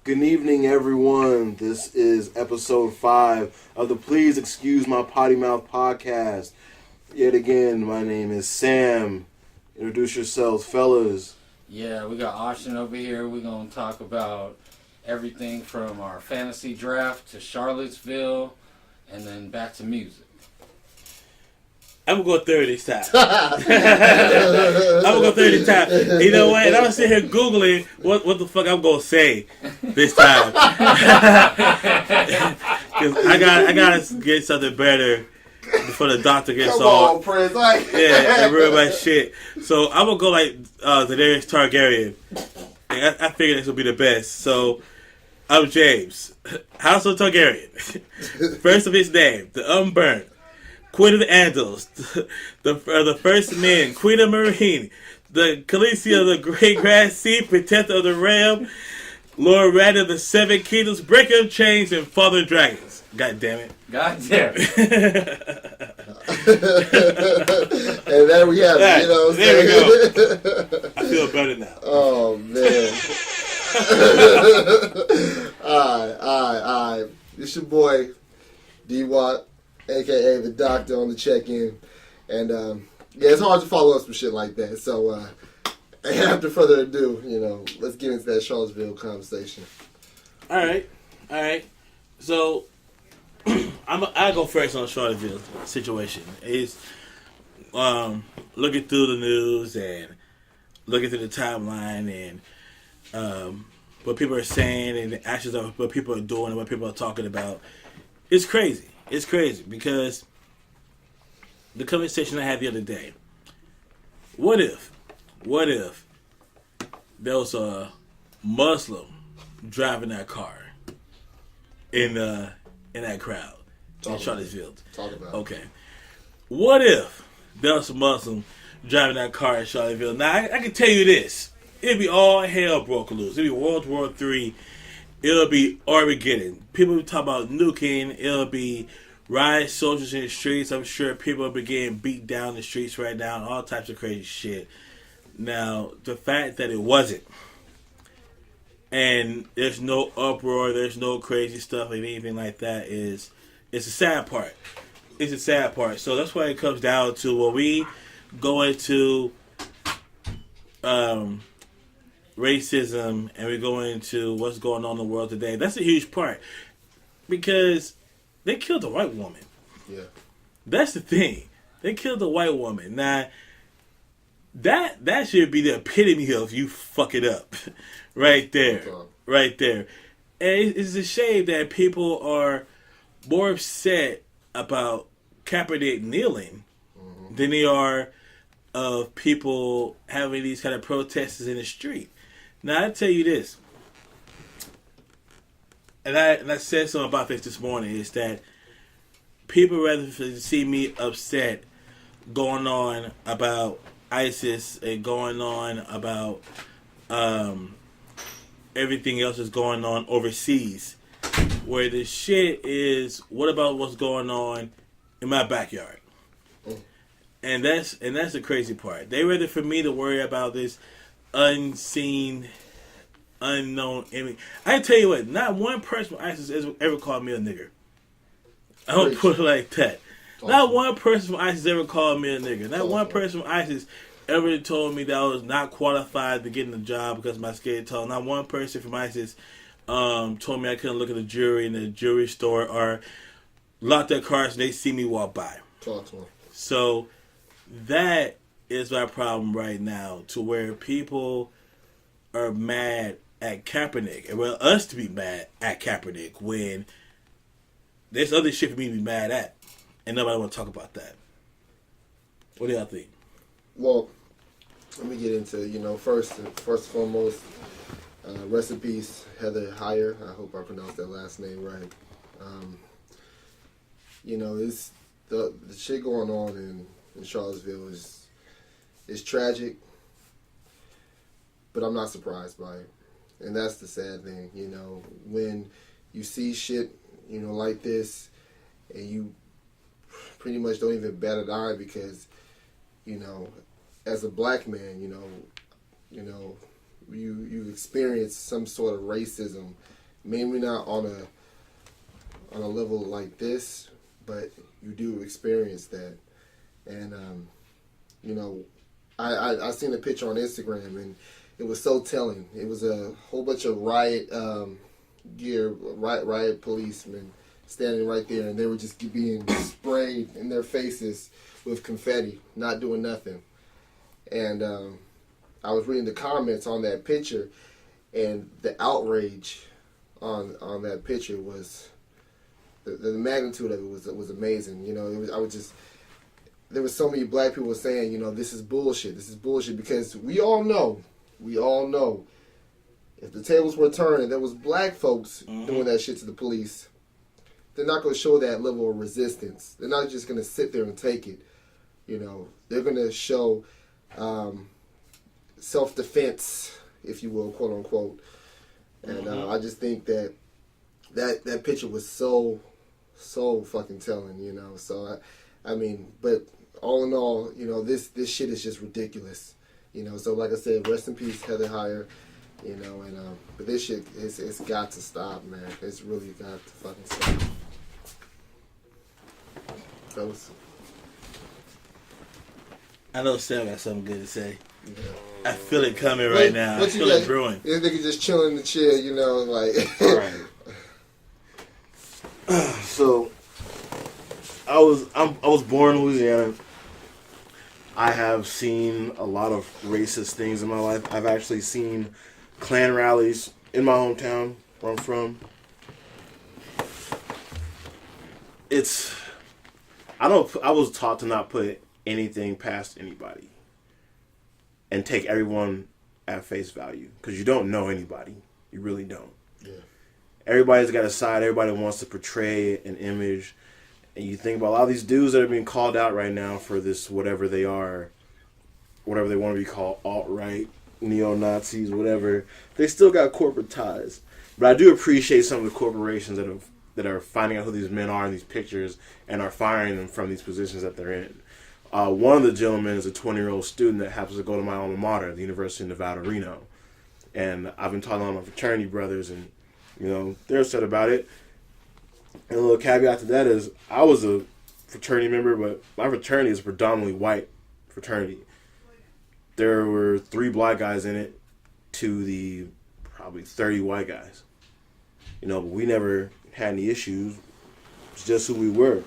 Good evening, everyone. This is episode 5 of the Please Excuse My Potty Mouth podcast. Yet again, my name is Sam. Introduce yourselves, fellas. Yeah, we got Austin over here. We're going to talk about everything from our fantasy draft to Charlottesville and then back to music. I'm going to go third this time. I'm going to go third this time. You know what? And I'm sitting here Googling what the fuck I'm going to say this time. Because I got to get something better before the doctor gets on, Prince. And ruin my shit. So I'm going to go like Daenerys Targaryen. And I figured this would be the best. So I'm James. House of Targaryen. First of his name, the Unburnt. Queen of the Andals, the First Men, Queen of Marine, the Khaleesi of the Great Grass Sea, Protector of the Realm, Lord Rat of the Seven Kingdoms, Breaker of Chains, and Father of Dragons. God damn it. God damn it. And there we have it, you know what I'm there saying? we go. I feel better now. Oh, man. Alright. It's your boy, D-Watt, a.k.a. the doctor on the check-in. And, yeah, it's hard to follow up some shit like that. So, after further ado, you know, let's get into that Charlottesville conversation. All right. So, I'll go first on the Charlottesville situation. It's looking through the news and looking through the timeline and what people are saying and the actions of what people are doing and what people are talking about. It's crazy. It's crazy because the conversation I had the other day. What if there was a Muslim driving that car in that crowd in Charlottesville? Talk about it. Okay. What if there was a Muslim driving that car in Charlottesville? Now I can tell you this: it'd be all hell broke loose. It'd be World War III. It'll be Armageddon. People talk about nuking. It'll be riot soldiers in the streets. I'm sure people will be getting beat down in the streets right now. All types of crazy shit. Now, the fact that it wasn't, and there's no uproar, there's no crazy stuff or anything like that, it's a sad part. It's a sad part. So that's why it comes down to when we go into racism and we go into what's going on in the world today. That's a huge part because they killed a white woman. Yeah, that's the thing. They killed a white woman. Now that should be the epitome of you fuck it up, right there, right there. And it's a shame that people are more upset about Kaepernick kneeling than they are of people having these kind of protests in the street. Now, I tell you this, and I said something about this morning, is that people rather see me upset going on about ISIS and going on about everything else that's going on overseas, where the shit is, what about what's going on in my backyard? And that's the crazy part. They rather for me to worry about this unseen, unknown enemy. I tell you what, not one person from ISIS has ever called me a nigger. I don't put it like that. Not one person from ISIS ever called me a nigger. Not one person from ISIS ever told me that I was not qualified to get in the job because of my skin tone. Not one person from ISIS told me I couldn't look at the jewelry in the jewelry store or lock their cars and they see me walk by. Talk to them. So that is my problem right now, to where people are mad at Kaepernick and want us to be mad at Kaepernick when there's other shit for me to be mad at, and nobody want to talk about that. What do y'all think? Well, let me get into, first and foremost, rest in peace, Heather Heyer. I hope I pronounced that last name right. It's the shit going on in Charlottesville is tragic, but I'm not surprised by it. And that's the sad thing, when you see shit, like this, and you pretty much don't even bat an eye because, as a black man, you experience some sort of racism, maybe not on a level like this, but you do experience that. And you know, I seen a picture on Instagram, and it was so telling. It was a whole bunch of riot gear, riot policemen standing right there, and they were just being sprayed in their faces with confetti, not doing nothing. And I was reading the comments on that picture, and the outrage on that picture was the magnitude of it was amazing. You know, there was so many black people saying, you know, this is bullshit, because we all know, if the tables were turned and there was black folks doing that shit to the police, they're not going to show that level of resistance. They're not just going to sit there and take it. You know, they're going to show self-defense, if you will, quote unquote. And I just think that picture was so fucking telling, you know. So I mean, but all in all, you know, this shit is just ridiculous, you know. So like I said, rest in peace, Heather Heyer, you know. And but this shit, it's got to stop, man. It's really got to fucking stop. Fellas. I know Sam got something good to say. Yeah. I feel it coming right now. I feel it brewing. This nigga just chilling in the chair, you know, like. Right. So, I was born in Louisiana. I have seen a lot of racist things in my life. I've actually seen Klan rallies in my hometown where I'm from. I was taught to not put anything past anybody and take everyone at face value, because you don't know anybody. You really don't. Yeah. Everybody's got a side. Everybody wants to portray an image. And you think about a lot of these dudes that are being called out right now for this, whatever they are, whatever they want to be called, alt-right, neo-Nazis, whatever. They still got corporate ties. But I do appreciate some of the corporations that are finding out who these men are in these pictures and are firing them from these positions that they're in. One of the gentlemen is a 20-year-old student that happens to go to my alma mater, the University of Nevada, Reno. And I've been talking to my fraternity brothers, and, you know, they're upset about it. And a little caveat to that is, I was a fraternity member, but my fraternity is a predominantly white fraternity. There were 3 black guys in it to the probably 30 white guys. You know, but we never had any issues. It's just who we were.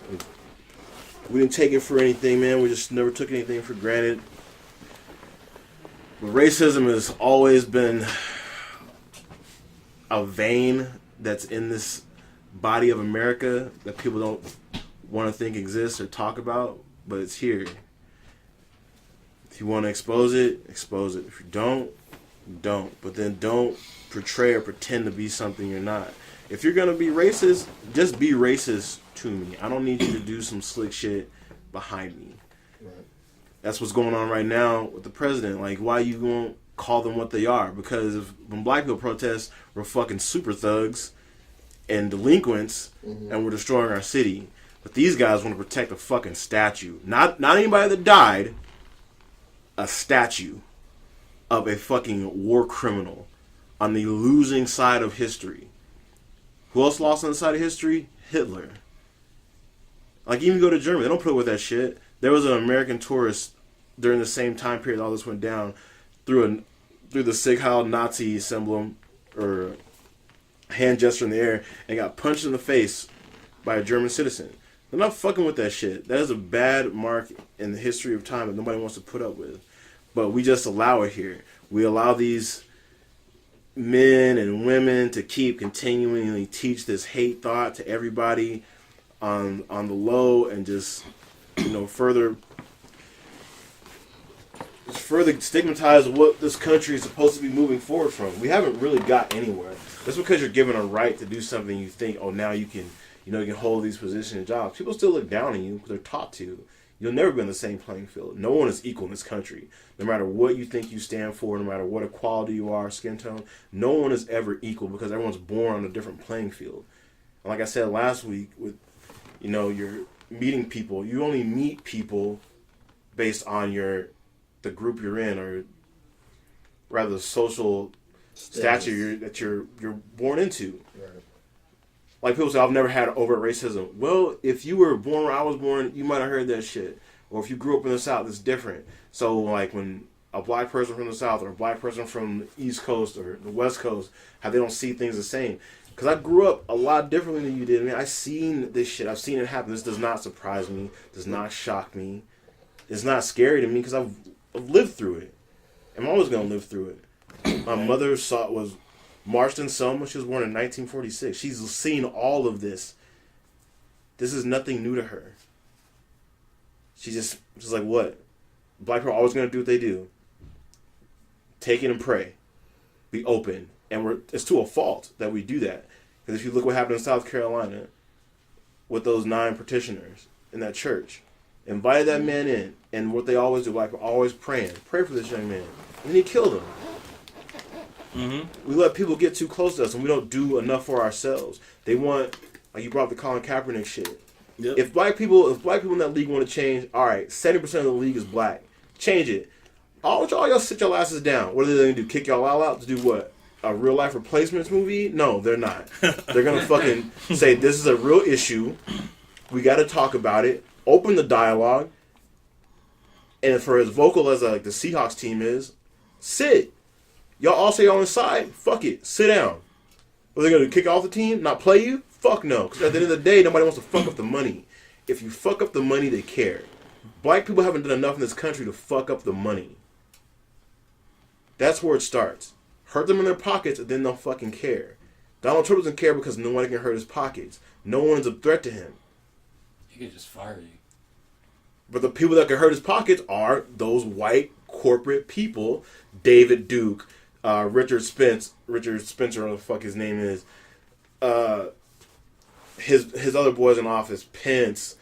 We didn't take it for anything, man. We just never took anything for granted. But racism has always been a vein that's in this body of America that people don't want to think exists or talk about, but it's here. If you want to expose it, expose it. If you don't, don't. But then don't portray or pretend to be something you're not. If you're going to be racist, just be racist to me. I don't need you to do some slick shit behind me. Right. That's what's going on right now with the president. Like, why you won't call them what they are? Because when black people protest, we're fucking super thugs and delinquents, and we're destroying our city. But these guys want to protect a fucking statue. Not anybody that died. A statue of a fucking war criminal on the losing side of history. Who else lost on the side of history? Hitler. Like, even go to Germany, they don't put up with that shit. There was an American tourist during the same time period all this went down, through the Sieg Heil Nazi emblem or hand gesture in the air, and got punched in the face by a German citizen. They're not fucking with that shit. That is a bad mark in the history of time that nobody wants to put up with. But we just allow it here. We allow these men and women to keep continually teach this hate thought to everybody on the low, and just, you know, further stigmatize what this country is supposed to be moving forward from. We haven't really got anywhere. That's because you're given a right to do something. You think, oh, now you can hold these positions and jobs. People still look down on you because they're taught to. You'll never be on the same playing field. No one is equal in this country. No matter what you think you stand for, no matter what equality you are, skin tone, no one is ever equal because everyone's born on a different playing field. And like I said last week, with, you know, you're meeting people. You only meet people based on the group you're in, or rather the social stature that you're born into. Right. Like people say, I've never had overt racism. Well, if you were born where I was born, you might have heard that shit. Or if you grew up in the South, it's different. So like when a black person from the South or a black person from the East Coast or the West Coast, how they don't see things the same. Because I grew up a lot differently than you did. I mean, I've seen this shit. I've seen it happen. This does not surprise me. Does not shock me. It's not scary to me because I've lived through it. I'm always going to live through it. My mother was marched in Selma. She was born in 1946. She's seen all of this. This is nothing new to her. She's like, what? Black people are always going to do what they do. Take it and pray. Be open. And it's to a fault that we do that. Because if you look what happened in South Carolina with those 9 petitioners in that church, invited that man in, and what they always do, like we're always praying. Pray for this young man. And then he killed him. Mm-hmm. We let people get too close to us, and we don't do enough for ourselves. They want, like you brought up the Colin Kaepernick shit. Yep. If black people in that league want to change, all right, 70% of the league is black. Change it. I want y'all sit your asses down. What are they going to do? Kick y'all all out to do what? A real life replacements movie? No, they're not. They're going to fucking say this is a real issue. We got to talk about it. Open the dialogue. And for as vocal as like the Seahawks team is, sit. Y'all all say on the side? Fuck it. Sit down. Are they going to kick off the team? Not play you? Fuck no. Because at the end of the day, nobody wants to fuck up the money. If you fuck up the money, they care. Black people haven't done enough in this country to fuck up the money. That's where it starts. Hurt them in their pockets, and then they'll fucking care. Donald Trump doesn't care because nobody can hurt his pockets. No one's a threat to him. He could just fire you. But the people that can hurt his pockets are those white corporate people. David Duke, Richard Spencer, whatever the fuck his name is. His other boys in office, Pence,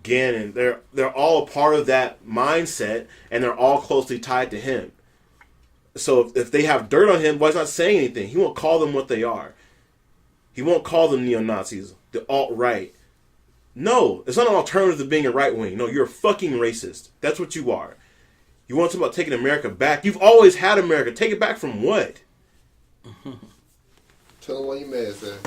Gannon. They're all a part of that mindset, and they're all closely tied to him. So if they have dirt on him, why he's not saying anything? He won't call them what they are. He won't call them neo-Nazis, the alt-right. No, it's not an alternative to being a right-wing. No, you're a fucking racist. That's what you are. You want to talk about taking America back? You've always had America. Take it back from what? Tell them why you mad, sir.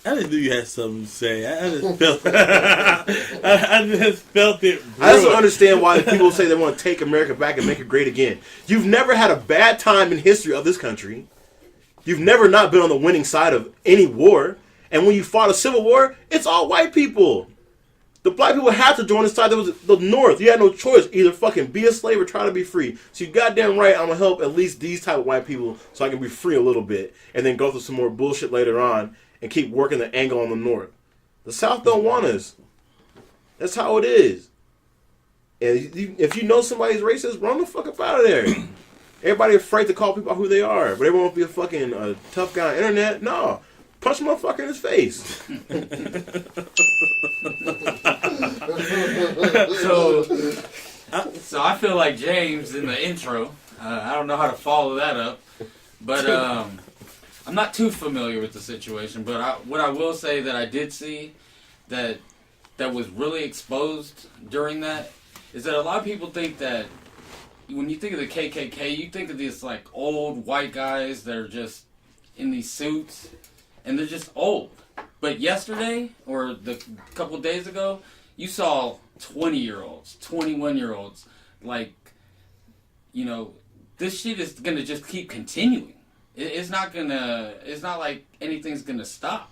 I just knew you had something to say. I just felt I just felt it. I just don't understand why people say they want to take America back and make it great again. You've never had a bad time in history of this country. You've never not been on the winning side of any war. And when you fought a civil war, it's all white people. The black people had to join the side that was the North. You had no choice. Either fucking be a slave or try to be free. So you goddamn right, I'm going to help at least these type of white people so I can be free a little bit. And then go through some more bullshit later on and keep working the angle on the North. The South don't want us. That's how it is. And if you know somebody's racist, run the fuck up out of there. Everybody afraid to call people out who they are. But everyone wants to be a fucking tough guy on the internet. No. Punch a motherfucker in his face. So I feel like James in the intro. I don't know how to follow that up. But I'm not too familiar with the situation, but what I will say that I did see that was really exposed during that is that a lot of people think that when you think of the KKK, you think of these like old white guys that are just in these suits, and they're just old. But yesterday, or the couple of days ago, you saw 20-year-olds, 21-year-olds, like, you know, this shit is gonna just keep continuing. It's not like anything's gonna stop.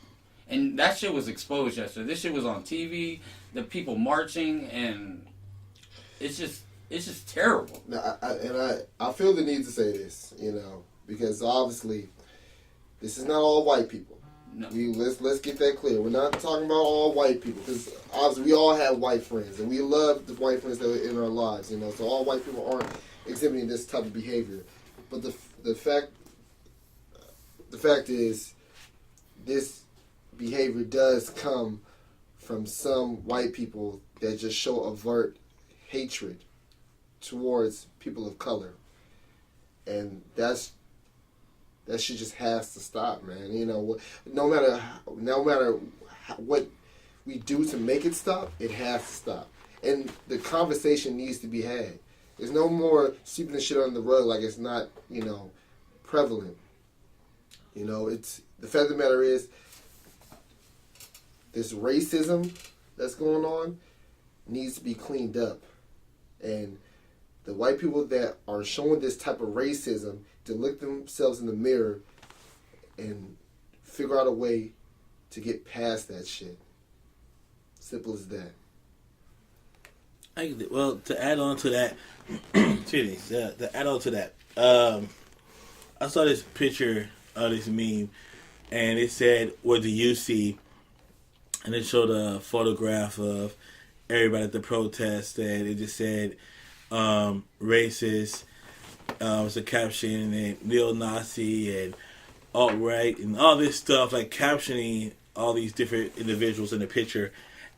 And that shit was exposed yesterday. This shit was on TV, the people marching, and it's just terrible. Now, I feel the need to say this, you know, because obviously this is not all white people. No. Let's get that clear. We're not talking about all white people, because obviously we all have white friends, and we love the white friends that are in our lives, you know. So all white people aren't exhibiting this type of behavior. But the fact is, this behavior does come from some white people that just show overt hatred towards people of color, and that shit just has to stop, man. You know, no matter what we do to make it stop, it has to stop, and the conversation needs to be had. There's no more sweeping the shit under the rug like it's not, you know, prevalent. You know, it's the fact of the matter is this racism that's going on needs to be cleaned up. And the white people that are showing this type of racism to look themselves in the mirror and figure out a way to get past that shit. Simple as that. Well, to add on to that, to add on to that, I saw this picture of this meme, and it said, "What do you see?" And it showed a photograph of everybody at the protest, and it just said, "Racist." Was a caption, and neo-Nazi, and alt-right, and all this stuff, like captioning all these different individuals in the picture.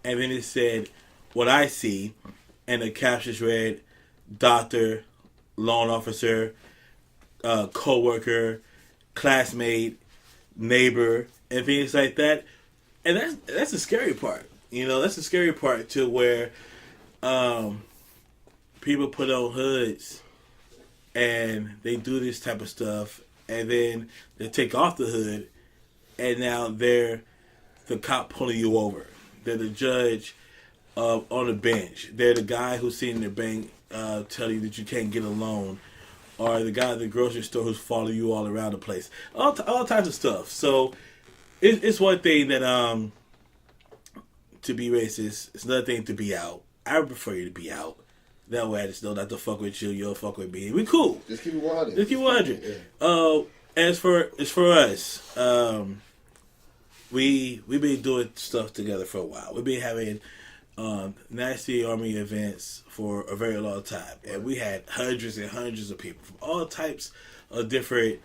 And then it said, "What I see," and the captions read, "Doctor, loan officer, co-worker, classmate, neighbor," and things like that. And that's the scary part. You know, that's the scary part to where people put on hoods and they do this type of stuff, and then they take off the hood, and now they're the cop pulling you over. They're the judge on the bench. They're the guy who's sitting in the bank telling you that you can't get a loan, or the guy at the grocery store who's following you all around the place. All types of stuff. So it's one thing that to be racist. It's another thing to be out. I would prefer you to be out. That way I just know not to fuck with you. You'll fuck with me. We cool. Just keep it 100. Just keep it 100. Yeah. As for us, we've been doing stuff together for a while. We've been having Nazi Army events for a very long time, and we had hundreds and hundreds of people from all types of different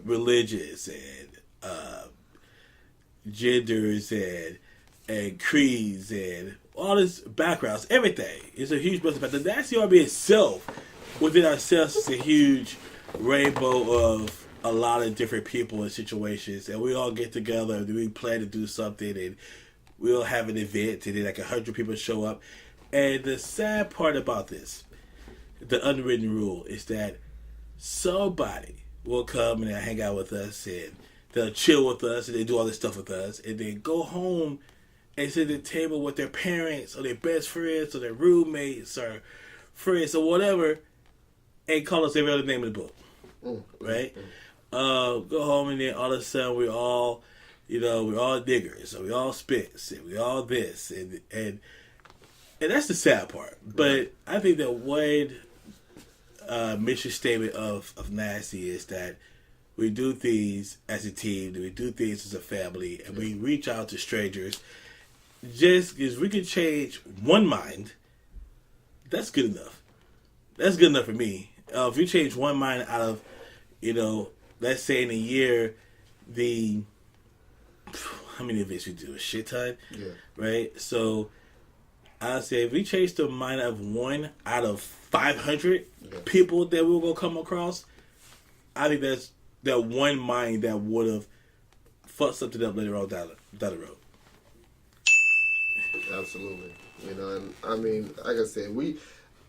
religions and genders and creeds and all this backgrounds, everything. It's a huge blessing. But the Nazi Army itself, within ourselves, is a huge rainbow of a lot of different people and situations. And we all get together and we plan to do something, and we'll have an event, and then like 100 people show up. And the sad part about this, the unwritten rule, is that somebody will come and they'll hang out with us, and they'll chill with us, and they do all this stuff with us, and then go home and sit at the table with their parents or their best friends or their roommates or friends or whatever, and call us every other name in the book, right? Go home, and then all of a sudden we're all niggers, or we all spits, and we all this, and that's the sad part. But I think that one mission statement of Nasty is that we do things as a team, we do things as a family, and we reach out to strangers. Just because we can change one mind, that's good enough. That's good enough for me. If you change one mind out of, let's say in a year, how many events we do? A shit ton? Yeah. Right? So, I'd say if we change the mind of one out of 500 people that we're going to come across, I think that's that one mind that would have fucked something up later on down the road. Absolutely. And I mean, like I said, we,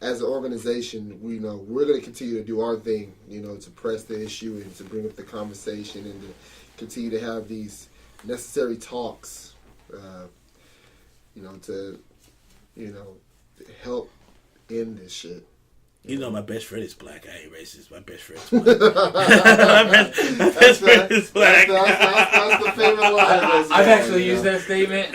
as an organization, we're going to continue to do our thing, to press the issue and to bring up the conversation and to continue to have these necessary talks, to help end this shit. My best friend is black. I ain't racist. My best friend is black. my best friend is black. That's the favorite line. I've actually used that statement.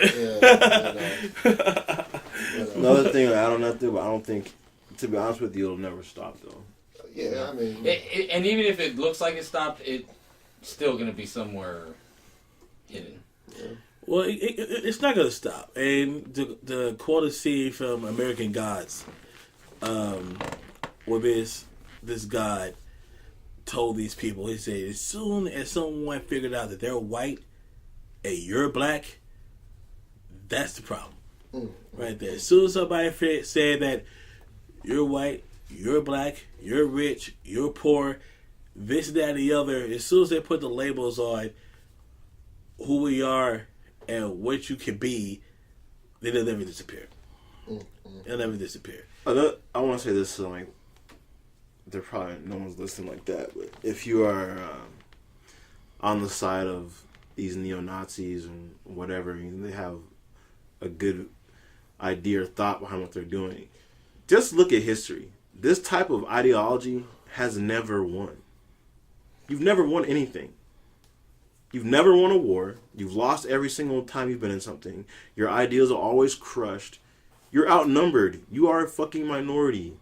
Another thing I don't think, to be honest with you, it'll never stop though. Yeah, I mean, and even if it looks like it stopped, it's still going to be somewhere hidden. Yeah. Well, it's not going to stop. And the quote is seen from American Gods, where this God told these people, he said, as soon as someone figured out that they're white and you're black, that's the problem. Right there. As soon as somebody said that you're white, you're black, you're rich, you're poor, this, that, and the other, as soon as they put the labels on who we are and what you can be, then they'll never disappear. They'll never disappear. I want to say this, so they're probably, no one's listening like that, but if you are on the side of these neo-Nazis and whatever. I mean, they have a good idea or thought behind what they're doing. Just look at history. This type of ideology has never won. You've never won anything. You've never won a war. You've lost every single time you've been in something. Your ideals are always crushed. You're outnumbered. You are a fucking minority.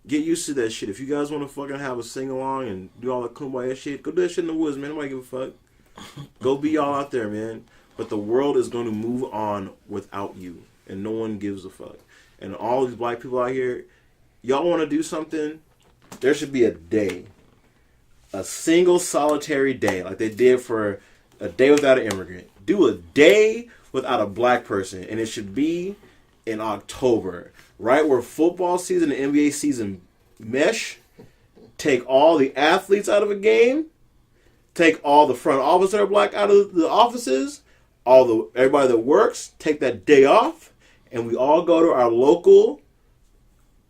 Get used to that shit. If you guys want to fucking have a sing-along and do all the kumbaya shit, go do that shit in the woods, man. Nobody give a fuck. Go be all out there, man. But the world is going to move on without you. And no one gives a fuck. And all these black people out here, y'all want to do something? There should be a day. A single solitary day. Like they did for a day without an immigrant. Do a day without a black person. And it should be in October. Right where football season and NBA season mesh. Take all the athletes out of a game. Take all the front office that are black out of the offices. Everybody that works, take that day off. And we all go to our local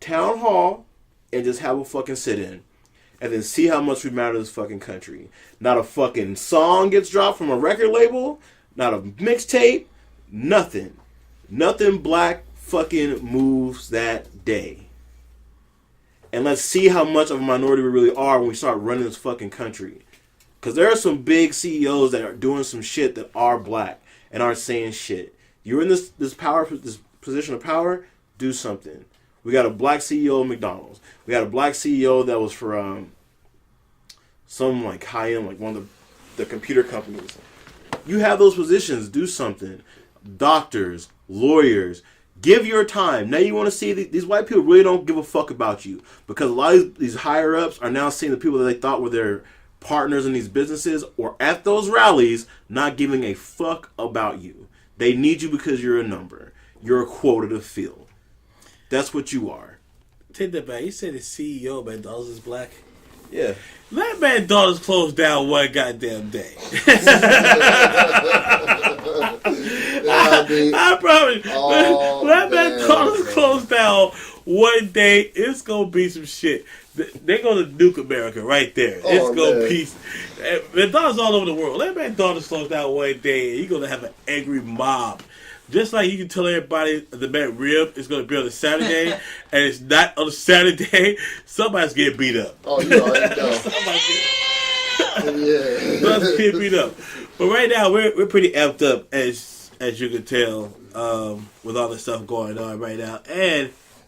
town hall and just have a fucking sit-in. And then see how much we matter to this fucking country. Not a fucking song gets dropped from a record label. Not a mixtape. Nothing. Nothing black fucking moves that day. And let's see how much of a minority we really are when we start running this fucking country. Because there are some big CEOs that are doing some shit that are black and aren't saying shit. You're in this position of power, do something. We got a black CEO of McDonald's. We got a black CEO that was for some like high-end, like one of the computer companies. You have those positions, do something. Doctors, lawyers, give your time. Now you want to see these white people really don't give a fuck about you. Because a lot of these higher-ups are now seeing the people that they thought were their partners in these businesses or at those rallies not giving a fuck about you. They need you because you're a number. You're a quota to fill. That's what you are. Take that back. You said the CEO of McDonald's is black. Yeah. That McDonald's closed down one goddamn day. I promise. That McDonald's closed down one day. It's gonna be some shit. They're gonna nuke America right there. It's gonna be McDonald's all over the world. Let McDonald's close down one day, and you're gonna have an angry mob. Just like you can tell everybody the McRib is going to be on a Saturday, and it's not on a Saturday, somebody's getting beat up. Oh, you already know. Somebody's getting beat up. But right now, we're pretty amped up, as you can tell, with all the stuff going on right now.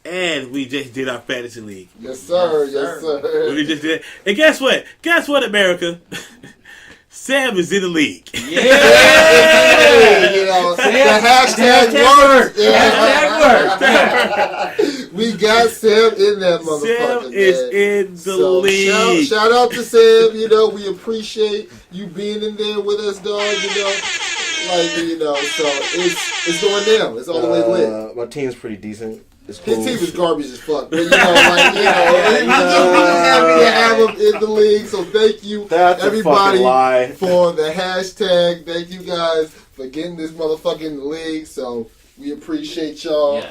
And we just did our fantasy league. Yes, sir. Yes, sir. We just did. And guess what? Guess what, America? Sam is in the league. Yeah! You know, the hashtag works. Hashtag works. We got Sam in that motherfucker. Sam is in the league. Shout out to Sam. You know, we appreciate you being in there with us, dog. You know, so it's going down. It's all the way lit. My team's pretty decent. His team is garbage as fuck. But, we're just happy to have him in the league. So thank you, everybody, for the hashtag. Thank you guys for getting this motherfucking league. So we appreciate y'all,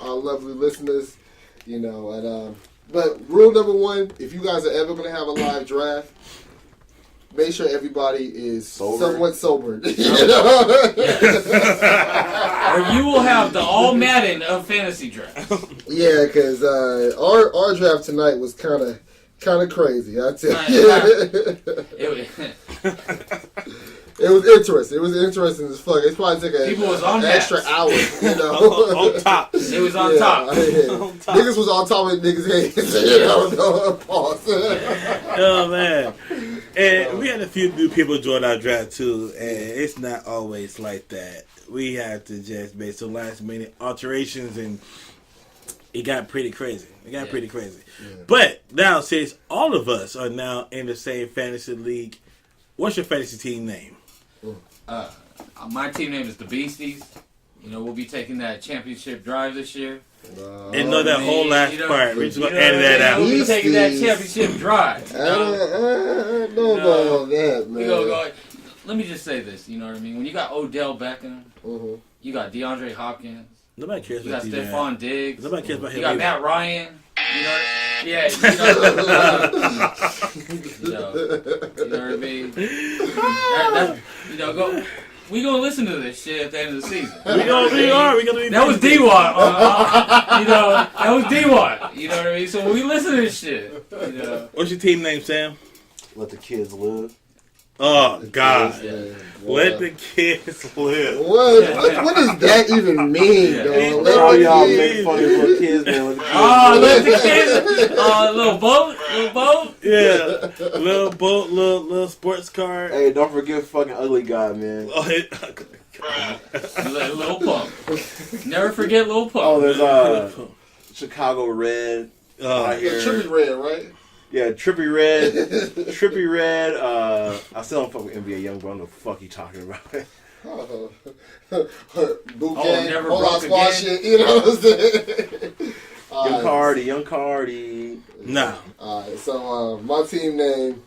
our lovely listeners. You know, and but rule number one: if you guys are ever going to have a live draft, make sure everybody is somewhat sober. You know? Or you will have the all Madden of fantasy draft. Yeah, because our draft tonight was kind of crazy. I tell you, it was interesting. It was interesting as fuck. It's probably took an extra hour. You know, on top. It was on top. On top. Niggas was on top of niggas' heads. You know, no pause. Oh man. And we had a few new people join our draft too, and it's not always like that. We had to just make some last minute alterations, and it got pretty crazy. Yeah. But now, since all of us are now in the same fantasy league, what's your fantasy team name? My team name is the Beasties. You know, we'll be taking that championship drive this year. And know that whole last part. We're just going to edit that out. We'll be taking that championship drive. I don't know about all that, man. Let me just say this, you know what I mean? When you got Odell Beckham, you got DeAndre Hopkins, Nobody cares you got about Stephon Diggs, Nobody cares about him. You got Matt Ryan. You know, yeah, you know what I mean. Go. We gonna listen to this shit at the end of the season. We gonna be. That was D-Watt. That was D-Watt. You know what I mean. So when we listen to this shit, What's your team name, Sam? Let the kids live. Oh God! Yeah. Let the kids live. What does that even mean, dog? Oh, y'all make fun of little kids, man. let the kids. Little boat. Yeah, little boat, little sports car. Hey, don't forget fucking ugly guy, man. Oh, Little Pump. Never forget Little Pump. Oh, there's Chicago Red. Right here. Trippy Red, right? Yeah, Trippy Red. Trippy Red. I still don't fuck with NBA Young, but I don't know what the fuck you talking about. Boot Oh, gang, never whole lot broke squad again. shit, you know what I'm saying? Young Cardi. nah. Alright, so my team name,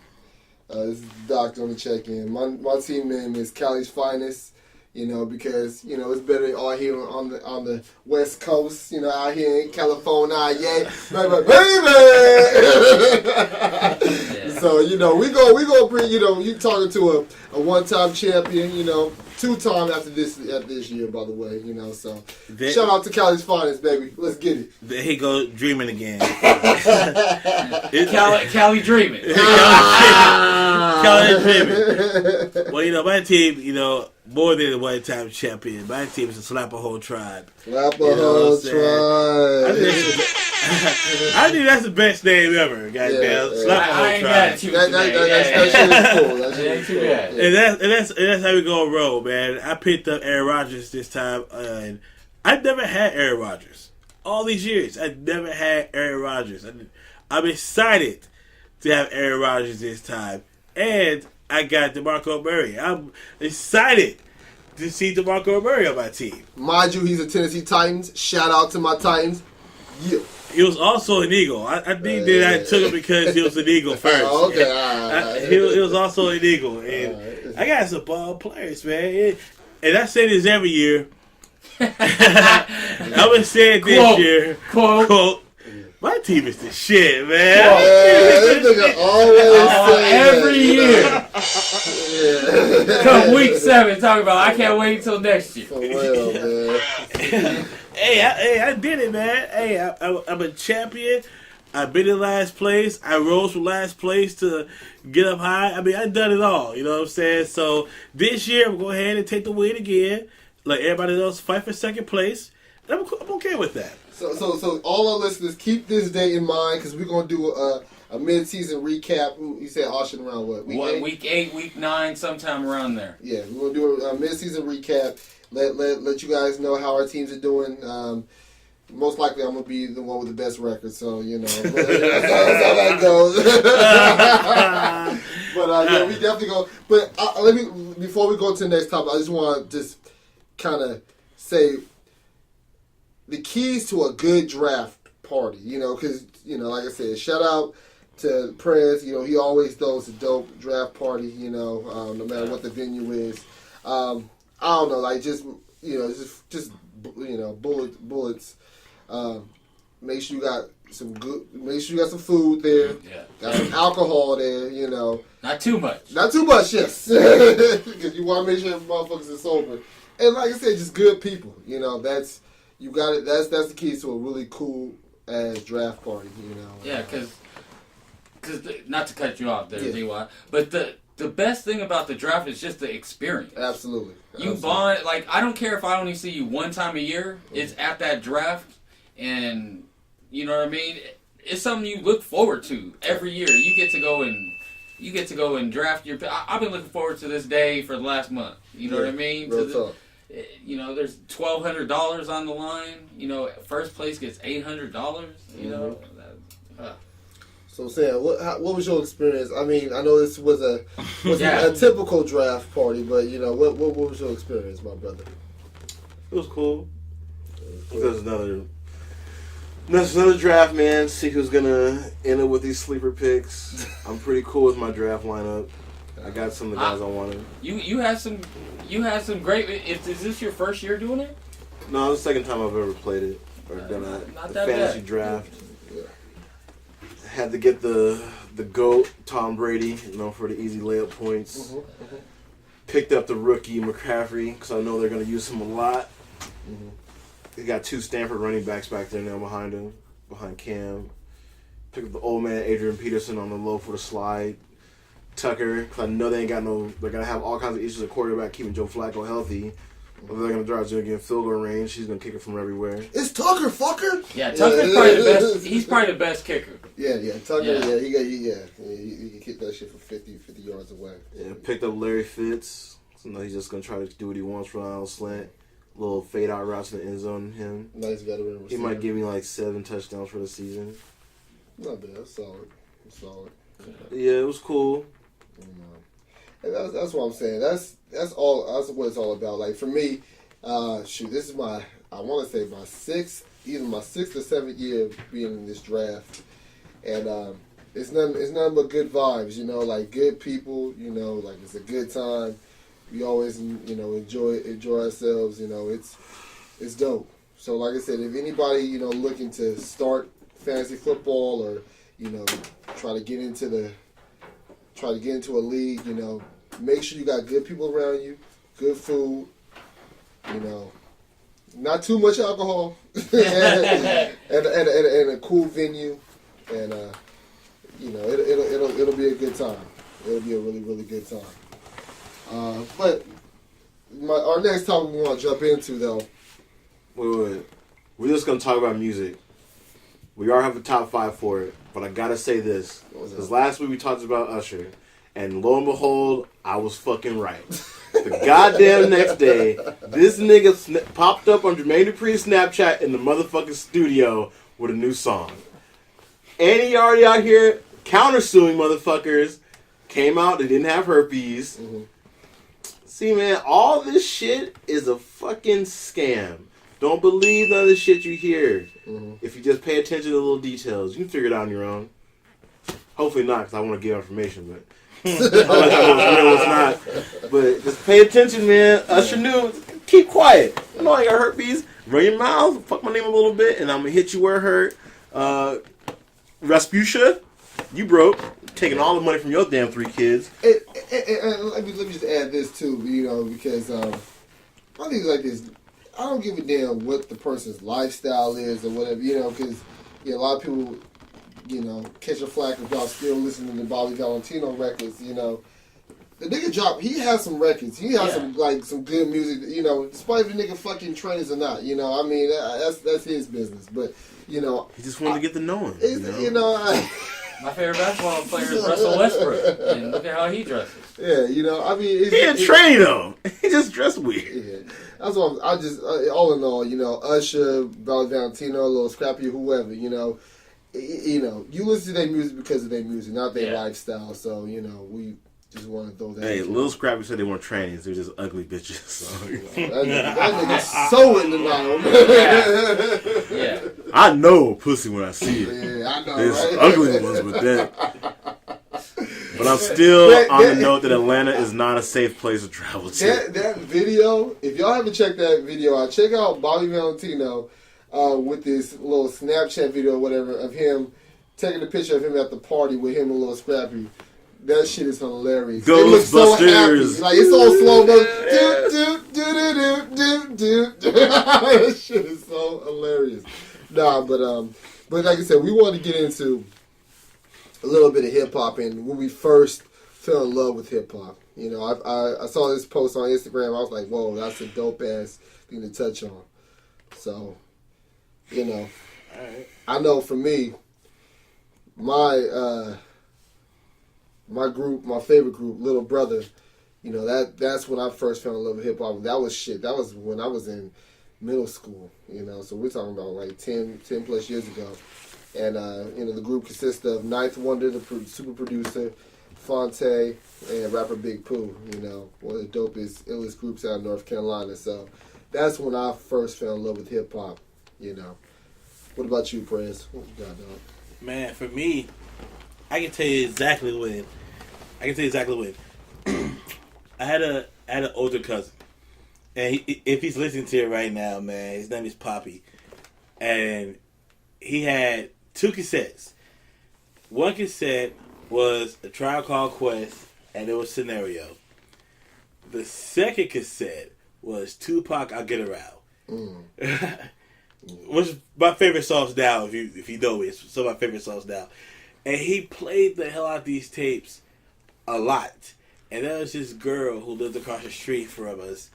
this is the doctor on the check-in. My team name is Cali's Finest. You know, because it's better all here on the West Coast. Out here in California, yeah, baby. So we go bring you talking to a one-time champion. 2-time after this year, by the way. So shout out to Cali's Finest, baby. Let's get it. There he go dreaming again. Cali dreaming. Cali dreaming. Well, my team, more than a one-time champion. My team is to slap a whole tribe. Slap a whole tribe. I think that's the best name ever. Goddamn, slap a whole tribe. That shit is cool. That shit is cool. And that's how we gonna roll, man. I picked up Aaron Rodgers this time, and I've never had Aaron Rodgers. All these years, I've never had Aaron Rodgers. I'm excited to have Aaron Rodgers this time, and I got DeMarco Murray. I'm excited to see DeMarco Murray on my team. Mind you, he's a Tennessee Titans. Shout out to my Titans. Yeah. He was also an Eagle. I think that I took him because he was an Eagle first. Oh, okay. He was also an Eagle. And I got some ball players, man. And I say this every year. I'm going to say it this year. Quote. My team is the shit, man. This nigga always say every year. Come week 7, talk about I can't wait until next year. For real, man. Hey, I did it, man. Hey, I'm a champion. I've been in last place. I rose from last place to get up high. I mean, I've done it all. You know what I'm saying? So this year, I'm going to go ahead and take the win again. Let everybody else fight for second place. And I'm okay with that. So all our listeners, keep this day in mind because we're going to do a mid-season recap. You said Austin around what? Week 8, week 9, sometime around there. Yeah, we're going to do a mid-season recap. Let you guys know how our teams are doing. Most likely, I'm gonna be the one with the best record, so that's how that goes. But yeah, we definitely go. But before we go to the next topic, I just want to just kind of say the keys to a good draft party. Because like I said, shout out to Prez. He always throws a dope draft party. No matter what the venue is. I don't know, like just bullets. Make sure you got some good. Make sure you got some food there. Yeah. Got some alcohol there. Not too much. Not too much, yes. Because you want to make sure motherfuckers are sober. And like I said, just good people. That's you got it. That's the key to a really cool ass draft party. Yeah, because not to cut you off there, D.Y., but the best thing about the draft is just the experience. Absolutely. Bond, like, I don't care if I only see you one time a year. It's at that draft, and you know what I mean? It's something you look forward to every year. You get to go and draft your... I've been looking forward to this day for the last month. You know what I mean? Real talk. There's $1,200 on the line. First place gets $800, So Sam, what was your experience? I mean, I know this was a typical draft party, but what was your experience, my brother? It was cool. There's another draft, man. See who's gonna end up with these sleeper picks. I'm pretty cool with my draft lineup. I got some of the guys I wanted. You had some great. Is this your first year doing it? No, it's the second time I've ever played it or done a fantasy draft. Had to get the GOAT, Tom Brady, for the easy layup points. Picked up the rookie, McCaffrey, because I know they're going to use him a lot. They got 2 Stanford running backs back there now behind him, behind Cam. Picked up the old man, Adrian Peterson, on the low for the slide. Tucker, because I know they're going to have all kinds of issues at quarterback, keeping Joe Flacco healthy. Whether they're going to drive to get in field goal range, he's going to kick it from everywhere. It's Tucker, fucker. Yeah, Tucker's probably the best. He's probably the best kicker. Yeah, Tucker. Yeah, he can kick that shit from 50 yards away. Yeah, picked up Larry Fitz. So now he's just going to try to do what he wants for an slant. Little fade out routes in the end zone. Him. Nice veteran receiver. He might give me like 7 touchdowns for the season. Not bad. That's solid. Yeah, it was cool. And that's what I'm saying. That's what it's all about. Like for me, this is I want to say my 6th or 7th year of being in this draft, and it's nothing but good vibes. Like good people. Like it's a good time. We always enjoy ourselves. It's dope. So like I said, if anybody looking to start fantasy football or try to get into a league, make sure you got good people around you, good food, not too much alcohol, and a cool venue, and it'll be a good time. It'll be a really, really good time. But our next topic we want to jump into though. Wait. We're just gonna talk about music. We are have a top 5 for it, but I gotta say this because last week we talked about Usher. And lo and behold, I was fucking right. The goddamn next day, this nigga popped up on Jermaine Dupri's Snapchat in the motherfucking studio with a new song. And he already out here countersuing motherfuckers. Came out, they didn't have herpes. See, man, all this shit is a fucking scam. Don't believe none of the shit you hear. If you just pay attention to the little details, you can figure it out on your own. Hopefully not, because I want to give information, but... it's not. But just pay attention, man. Usher knew. Keep quiet. I know I got herpes. Run your mouth. Fuck my name a little bit, and I'm gonna hit you where it hurt. Rasputia, you broke. Taking all the money from your damn 3 kids. And let me just add this too, because I think like this. I don't give a damn what the person's lifestyle is or whatever, because a lot of people. Catch a flack about still listening to Bobby Valentino records, The nigga dropped, he has some records. He has some good music, despite if the nigga fucking trends or not, I mean, that's his business. But, He just wanted to get to know him. My favorite basketball player is Russell Westbrook. And look at how he dresses. Yeah, I mean... He ain't trained, though. He just dressed weird. Yeah. That's what all in all, Usher, Bobby Valentino, Lil Scrappy, whoever, you listen to their music because of their music, not their lifestyle. So, we just want to throw that. Hey, Lil Scrappy said they weren't trannies. They're just ugly bitches. So, that nigga's so in the Yeah. I know pussy when I see it. Yeah, I know, There's right? ugly ones with that. But I'm still on the note that Atlanta is not a safe place to travel to. That video, if y'all haven't checked that video out, check out Bobby Valentino with this little Snapchat video or whatever of him taking a picture of him at the party with him and Lil Scrappy. That shit is hilarious. Ghostbusters. Like it's all slow mo. That shit is so hilarious. Nah, but like I said, we want to get into a little bit of hip hop and when we first fell in love with hip hop. I saw this post on Instagram. I was like, whoa, that's a dope ass thing to touch on. So, I know for me, my favorite group, Little Brother, that's when I first fell in love with hip hop. That was when I was in middle school, so we're talking about like 10 plus years ago. And, the group consists of Ninth Wonder, the super producer, Fonte, and rapper Big Pooh, one of the dopest, illest groups out of North Carolina. So that's when I first fell in love with hip hop, What about you, Prez? What you got, dog? Man, for me, I can tell you exactly when. I had an older cousin, and if he's listening to it right now, man, his name is Poppy, and he had 2 cassettes. One cassette was A Tribe Called Quest, and it was Scenario. The second cassette was Tupac, I'll Get Around. Which is my favorite songs now, if you know it. It's some of my favorite songs now. And he played the hell out of these tapes a lot. And there was this girl who lived across the street from us,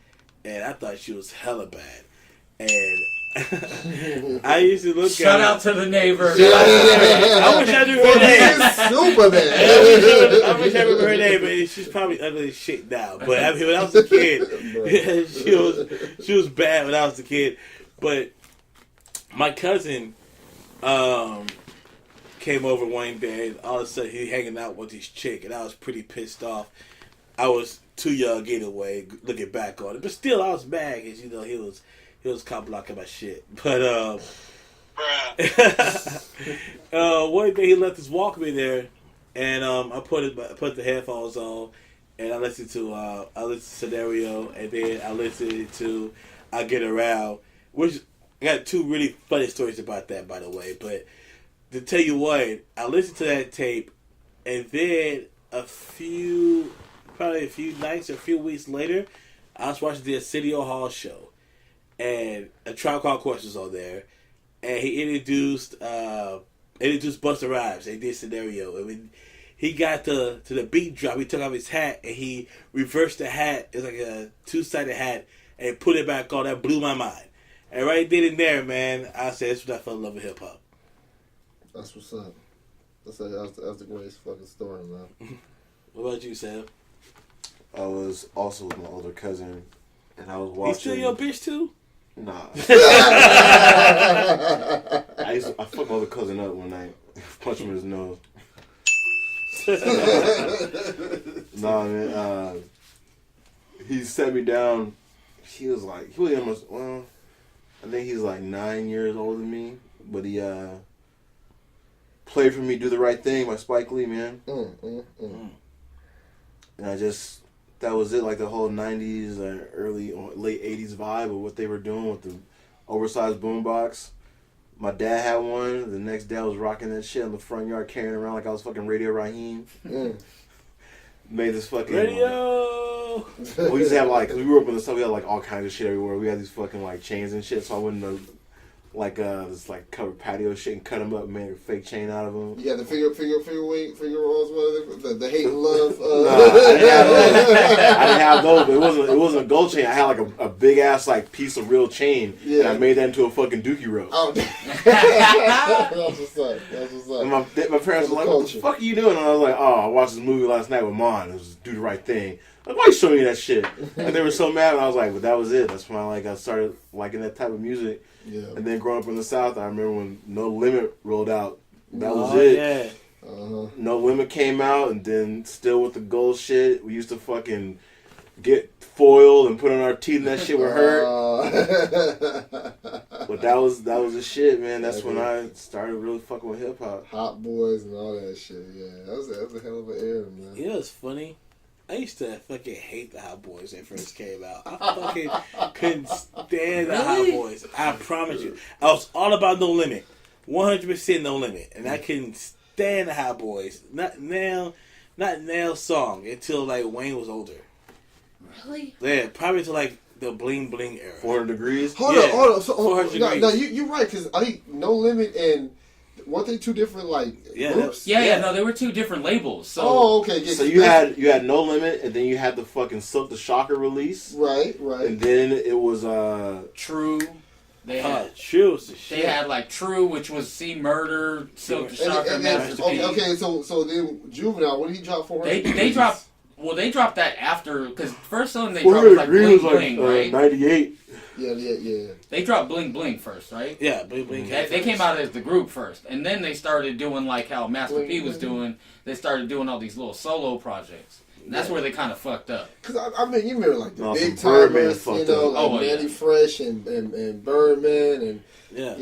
and I thought she was hella bad. And I used to look at her. Shout out to the neighbor. I wish I knew her name. Super man. I wish I remember her name, but she's probably ugly as shit now. But I mean, when I was a kid, she was bad when I was a kid. But my cousin came over one day, and all of a sudden he hanging out with this chick, and I was pretty pissed off. I was too young anyway, looking back on it, but still I was mad because he was cop blocking my shit. But one day he left his Walkman there, and I put the headphones on, and I listened to Scenario, and then I listened to I Get Around, which I got two really funny stories about that, by the way. But to tell you what, I listened to that tape, and then probably a few nights or a few weeks later, I was watching the Arsenio Hall show, and A Tribe Called Quest was on there, and he introduced Busta Rhymes. They did Scenario. I mean, he got to the beat drop. He took off his hat and he reversed the hat. It was like a two-sided hat, and put it back on. That blew my mind. And right then and there, man, I said, "That's when I fell in love with hip hop." That's what's up. That's the greatest fucking story, man. What about you, Sam? I was also with my older cousin, and I was watching. He still your bitch too? Nah. I fucked my other cousin up one night. Punched him in his nose. Nah, man. He set me down. He was almost, well, I think he's like 9 years older than me. But he played for me Do the Right Thing by Spike Lee, man. And that was it, like the whole 90s, late 80s vibe of what they were doing with the oversized boombox. My dad had one. The next day I was rocking that shit in the front yard, carrying around like I was fucking Radio Raheem. Made this fucking... Radio! We used to have cause we grew up in the South, we had all kinds of shit everywhere. We had these fucking chains and shit, so I wouldn't know this covered patio shit and cut them up and made a fake chain out of them. You got the figure rolls, the hate and love. Nah, I didn't have those, but it wasn't a gold chain. I had a big ass piece of real chain, and I made that into a fucking dookie rope. Oh, that's what's up. And my parents were like, "What the fuck are you doing?" And I was like, "Oh, I watched this movie last night with Mon. It was Do the Right Thing." Like, why you showing me that shit? And they were so mad, and I was like, "But that was it. That's when I started liking that type of music." Yeah. And then growing up in the South, I remember when No Limit rolled out. That was it. Yeah. No Limit came out, and then still with the gold shit, we used to fucking get foiled and put on our teeth, and that shit would hurt. But that was the shit, man. That's when I started really fucking with hip hop. Hot Boys and all that shit. Yeah, that was a hell of an era, man. You know what's funny? I used to fucking hate the Hot Boys when they first came out. I fucking couldn't stand the Hot Boys. I promise you. I was all about No Limit. 100% No Limit. And I couldn't stand the Hot Boys. Not Nail's song until Wayne was older. Really? Yeah, probably until the Bling Bling era. 400 Degrees? Hold on. So, 400 degrees. No, you're right, because I think No Limit and... Weren't they two different groups? No, they were two different labels. So okay. So you had No Limit, and then you had the fucking Silk the Shocker release. Right. And then it was True. They had True was the shit. They had True, which was See Murder, Silk the Shocker, Masterpiece. Okay, so then Juvenile, what did he drop for? They dropped. Well, they dropped that after, because first song they dropped was Bling Bling, right? 98. Yeah. They dropped Bling Bling first, right? Yeah, Bling Bling. They came out as the group first, and then they started doing how Master P was doing. They started doing all these little solo projects. And that's where they kind of fucked up. Because I mean, you remember the Big Timers, Manny yeah. Fresh and Birdman and they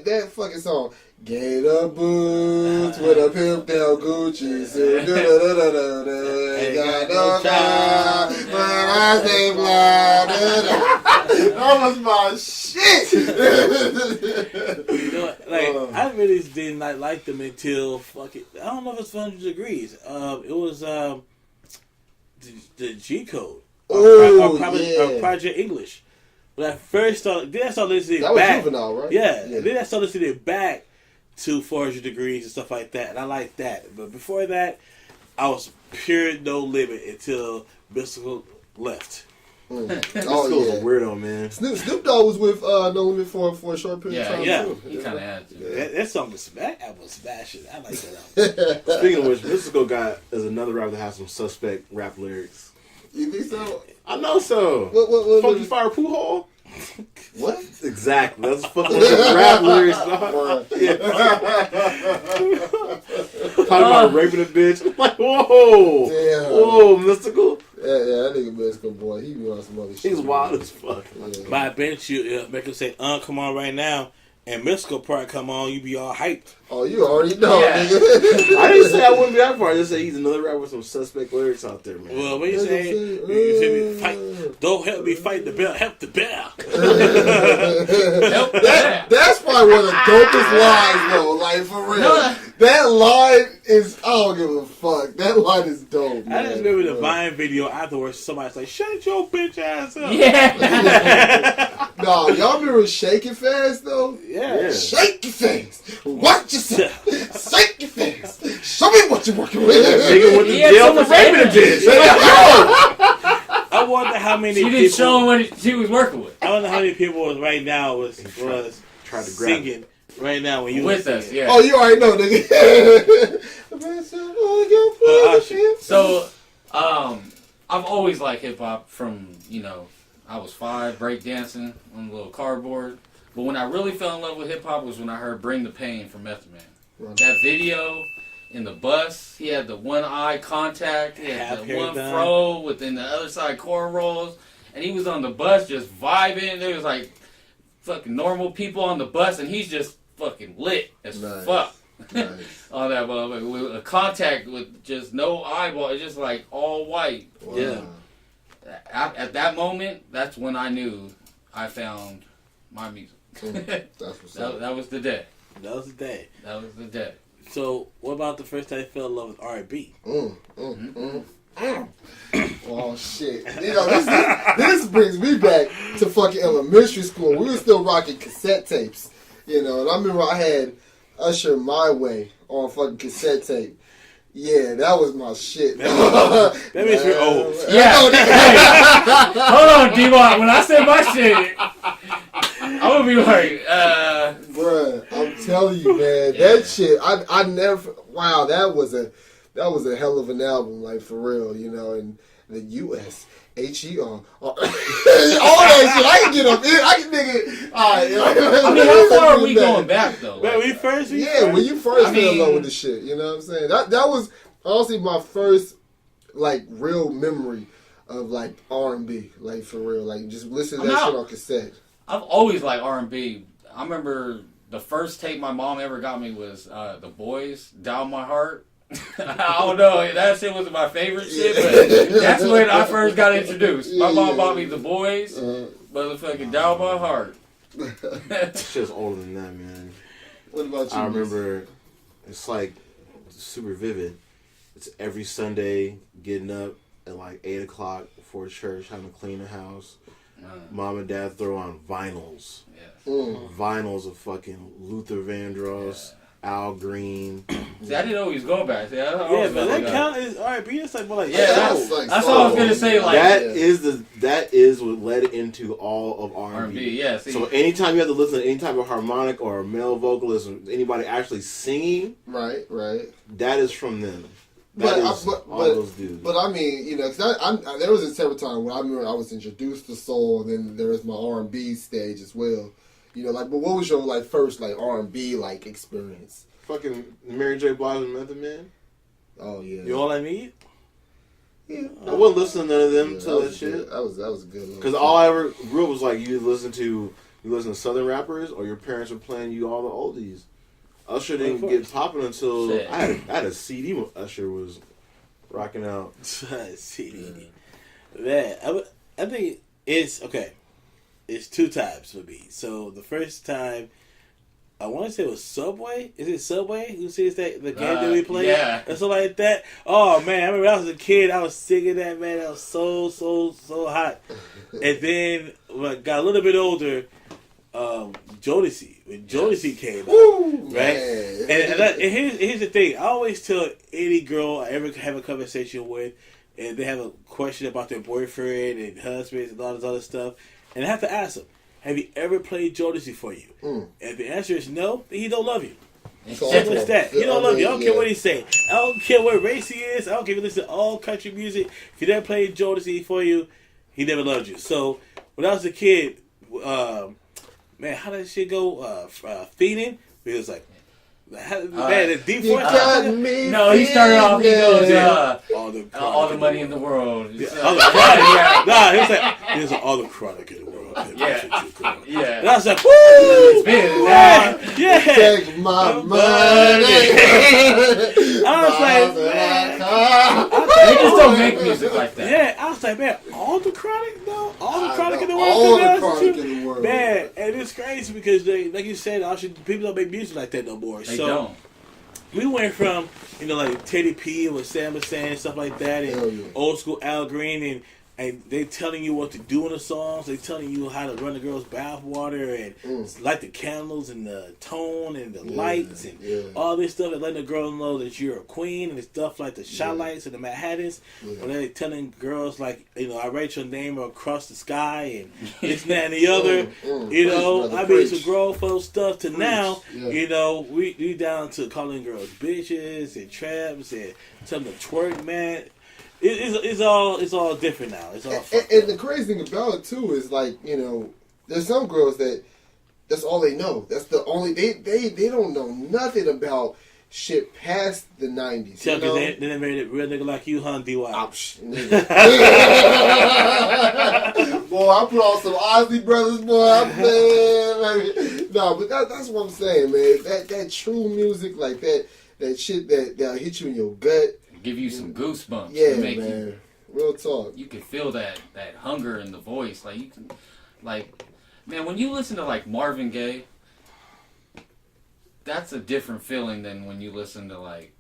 that fucking song. Gator boots with a pimp down Gucci suit. Got no car, but I stay blind. That was my shit. You know, like I really did not like them until fucking. I don't know if it's 100 Degrees. It was the G Code. Oh, Or Project English. When I first started, then I started listening that was back. Juvenile, right? Yeah. Then I started listening back to 400 Degrees and stuff like that, and I liked that. But before that, I was pure No Limit until Mystical left. Oh Mystical was a weirdo, man. Snoop Dogg was with No Limit for a short period of time too. He kind of had to. That song was smashing. I like that album. Speaking of which, Mystical is another rapper that has some suspect rap lyrics. You think so? I know so. What Funky Fire Poo Hole? What? Exactly. That's fucking rap lyrics. Dog. Yeah. Talking about raping a bitch. I'm like, whoa. Damn. Whoa, Mystical. Yeah, that nigga Mystical boy. He be on some other shit. He's wild as fuck. Yeah. By a bench, you make him say, come on right now. And Mystical part come on, you be all hyped. Oh, you already know, Yeah. nigga. I didn't say I wouldn't be that far. I just say he's another rapper with some suspect lyrics out there, man. Well, when you say, you see me fight, don't help me fight the bear, help the bear. That's probably one of the dopest lines, though. Like, for real. No. That line is, I don't give a fuck. That line is dope, man. I just remember the Vine video afterwards, somebody's like, shut your bitch ass up. Yeah. Nah, y'all remember Shake It Fast, though? Yeah. Shake your face. Watch yourself. Shake your face. Show me what you're working with. Nigga went to He had jail so for much raping a evidence. bitch. I wonder how many She people. didn't show him what she was working with. I wonder how many people was right now was Tried to grab singing right now when you With was us, singing. yeah. Oh, you already know, nigga. So, I've always liked hip hop from, I was 5, breakdancing on a little cardboard. But when I really fell in love with hip hop was when I heard Bring the Pain from Method Man. Right. That video in the bus, he had the one eye contact, he had Half the one hair done. fro within the other side cornrows, and he was on the bus just vibing. There was like fucking normal people on the bus, and he's just fucking lit as Nice. fuck. Nice. On that motherfucker with a contact with just no eyeball. It's just like all white. Wow. Yeah. At that moment, that's when I knew I found my music. That's what's up. that was the day. That was the day. That was the day. So, what about the first time you fell in love with R&B? Oh shit! This brings me back to fucking elementary school. We were still rocking cassette tapes, and I remember I had Usher My Way on fucking cassette tape. Yeah, that was my shit. That means you're old. Yeah. Hold on, D-Wop. When I say my shit, I'm gonna be like, Bruh, I'm telling you, man, that shit. I never. Wow, that was a hell of an album, like for real, and the U.S. HER, all that shit. I can get up in. I can nigga. All right. I mean, how far are we going back though? When Like, we first, When you first I fell in love mean- with the shit, you know what I'm saying? That was honestly my first like real memory of like R&B, like for real, like just listening to that shit on cassette. I've always liked R&B. I remember the first tape my mom ever got me was The Boys, Down My Heart. I don't know, that shit was my favorite shit, but that's when I first got introduced. My mom bought me The Boys, motherfucking Down My Heart. Shit's older than that, man. What about you? I remember, it's like super vivid. It's every Sunday getting up at like 8 o'clock before church, having to clean the house. Mom and dad throw on vinyls. Yeah. Vinyls of fucking Luther Vandross, Al Green. See, I didn't always go back. See, I Yeah, always but felt that count as R&B. It's like more like Yeah, that's like what I was gonna say. Like that is what led into all of R&B. R&B, yeah. See, So anytime you have to listen to any type of harmonic or male vocalist or anybody actually singing, right. that is from them. But That is all those dudes. But I mean, because there was a several time when I remember I was introduced to soul, and then there was my R&B stage as well. But what was your like first like R&B like experience? Fucking Mary J. Blige and Method Man. Oh yeah, You All I Need? yeah. I wouldn't listen to none of them till that was shit. good. That was a good one. Because all I ever grew up was like you listen to Southern rappers, or your parents were playing you all the oldies. Usher didn't get popping until Shit. I had a CD when Usher was rocking out. CD. Man, I think it's okay. it's two times for me. So the first time, I want to say it was Subway. Is it Subway? Who sees that the game that we played? Yeah. And something like that. Oh man, I remember when I was a kid, I was singing that, man. That was so hot. And then when I got a little bit older, Jodeci. When Jodeci came out, right? And here's the thing. I always tell any girl I ever have a conversation with, and they have a question about their boyfriend and husbands and all this other stuff, and I have to ask them, have you ever played Jodeci for you? And if the answer is no, then he don't love you. Simple as that. He don't love you. I don't care what he say. I don't care what race he is. I don't care if you listen to all country music. If he never played Jodeci for you, he never loved you. So when I was a kid, man, how did shit go? Feeding? It was like, man, the deep voice. No, he started off. He goes, all the money in the world. All the chronic. Nah, he was like, there's all the chronic in the world. Yeah. And I was like, woo! It's been Yeah. Take my money. I was like, man. They just don't make music like that. Yeah, I was like, man, all the chronic though? All the chronic in the world? All the chronic in the world. Man, and it's crazy because they, like you said, people don't make music like that no more. They so don't. we went from, like Teddy P and what Sam was saying, stuff like that, and old school Al Green, and they telling you what to do in the songs. They telling you how to run the girl's bathwater and light the candles and the tone and the lights and all this stuff, and letting the girl know that you're a queen and stuff like the shot lights and the Manhattans. When they're telling girls like, I write your name across the sky and this, that, and the other. I mean, some grown folk stuff to now. We down to calling girls bitches and tramps and telling them to twerk, man. It's all different now. It's all and the crazy thing about it too is like, there's some girls that's all they know. That's the only they don't know nothing about shit past the 90s. Tell me they married a real nigga like you, huh, D.Y. Boy, I put on some Ozzy Brothers, boy. No, but that's what I'm saying, man. That true music like that shit that hit you in your gut. Give you some goosebumps. Yeah, man. Real talk. You can feel that hunger in the voice. Like, you can, man, when you listen to, like, Marvin Gaye, that's a different feeling than when you listen to, like,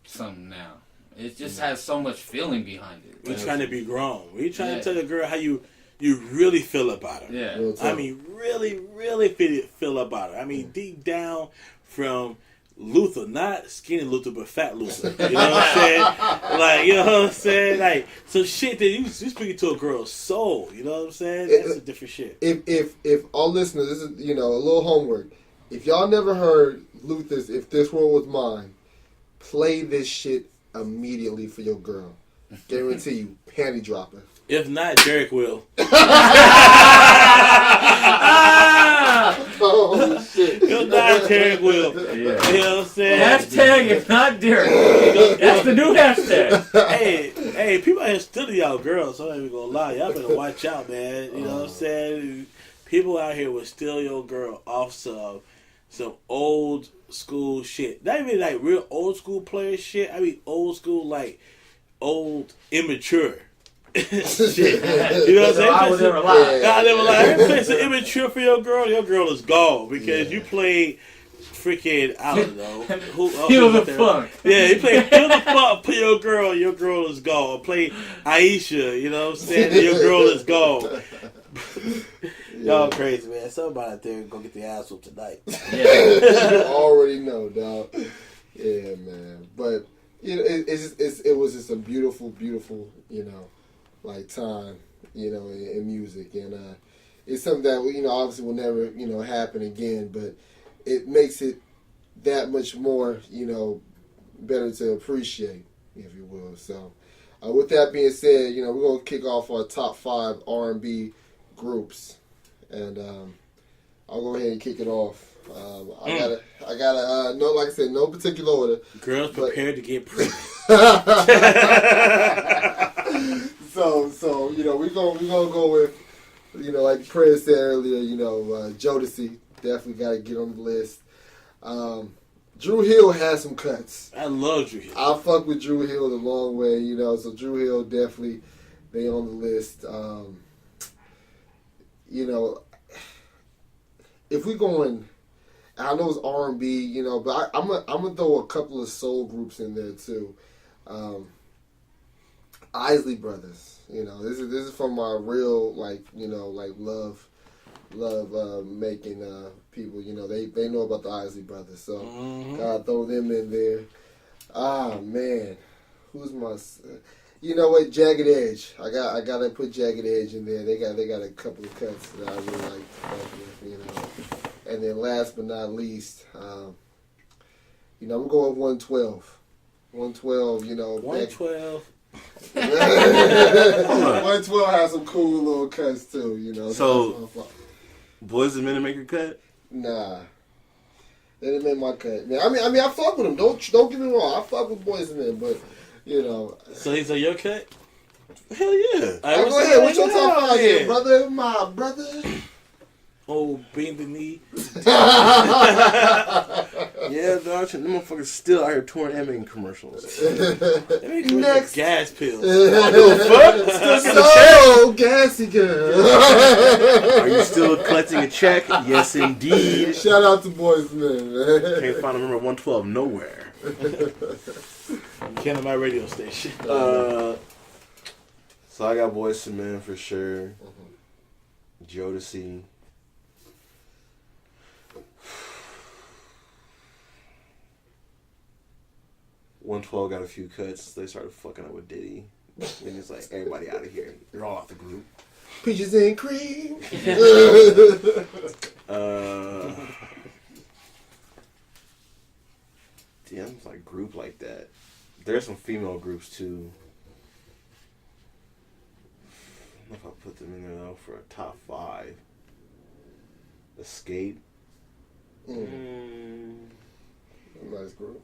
something now. It just has so much feeling behind it. We're trying to be grown. We're trying to tell the girl how you really feel about her. Yeah. I mean, really, really feel about her. I mean, deep down from Luther, not skinny Luther, but fat Luther. You know what I'm saying? Like, you know what I'm saying? Like, some shit that you speaking to a girl's soul. You know what I'm saying? That's a different shit. If all listeners, this is a little homework. If y'all never heard Luther's "If This World Was Mine," play this shit immediately for your girl. Guarantee you, panty dropper. If not, Derek will. Oh shit! If not, Derek will. Yeah. You know what I'm saying? Hashtag if not Derek. That's the new hashtag. Hey, people out here stealing y'all girls, so I'm not even gonna lie. Y'all better watch out, man. You know what I'm saying? People out here will steal your girl off some old school shit. Not even like real old school player shit. I mean old school, like old immature. Shit. You know what I'm saying? I would never lie. I never lie. If you play some immature for your girl is gone because you played freaking, I don't know. Feel the Funk. Yeah, you played Feel the Funk for your girl is gone. Play Aisha, you know what I'm saying? And your girl is gone. Y'all crazy, man. Somebody out there go get the ass whooped tonight. Yeah. You already know, dog. Yeah, man. But it was just a beautiful, beautiful, like time, in music, and it's something that obviously will never happen again, but it makes it that much more better to appreciate, if you will. So with that being said, we're gonna kick off our top 5 R&B groups, and I'll go ahead and kick it off. I gotta no, like I said, no particular order. Girls prepared to get pregnant. So we're gonna go with like Prince said earlier, Jodeci definitely gotta get on the list. Drew Hill has some cuts. I love Drew Hill. I fuck with Drew Hill the long way, so Drew Hill definitely they on the list. if we going, I know it's R&B, you know, but I'm gonna throw a couple of soul groups in there too. Isley Brothers, you know, this is from my real love making people. You know, they know about the Isley Brothers, so gotta throw them in there. Ah man, who's my? You know what? Jagged Edge. I gotta put Jagged Edge in there. They got a couple of cuts that I really like to fuck with, you know. And then last but not least, you know, I'm going with 112. 112, you know. 112. 112 has some cool little cuts too, you know. So, Boys and Men make your cut? Nah. They didn't make my cut. Man, I mean, I fuck with them. Don't get me wrong. I fuck with Boys and Men, but you know. So he's on your cut? Hell yeah. Right, go ahead. What's your top 5 here, brother? My brother. Oh, bend the knee. Yeah, dog. Them motherfuckers still out here touring and making commercials. Next. Gas pills. So gassy girl. Are you still collecting a check? Yes, indeed. Shout out to Boys and Men, man. Can't find a number 112 nowhere. Can't on my radio station. So I got Boys and Men for sure. Jodeci. 112 got a few cuts. They started fucking up with Diddy. And it's like, everybody out of here. You're all off the group. Peaches and cream. Damn, it's like group like that. There's some female groups too. I don't know if I'll put them in there though for a top 5. Escape. Nice group.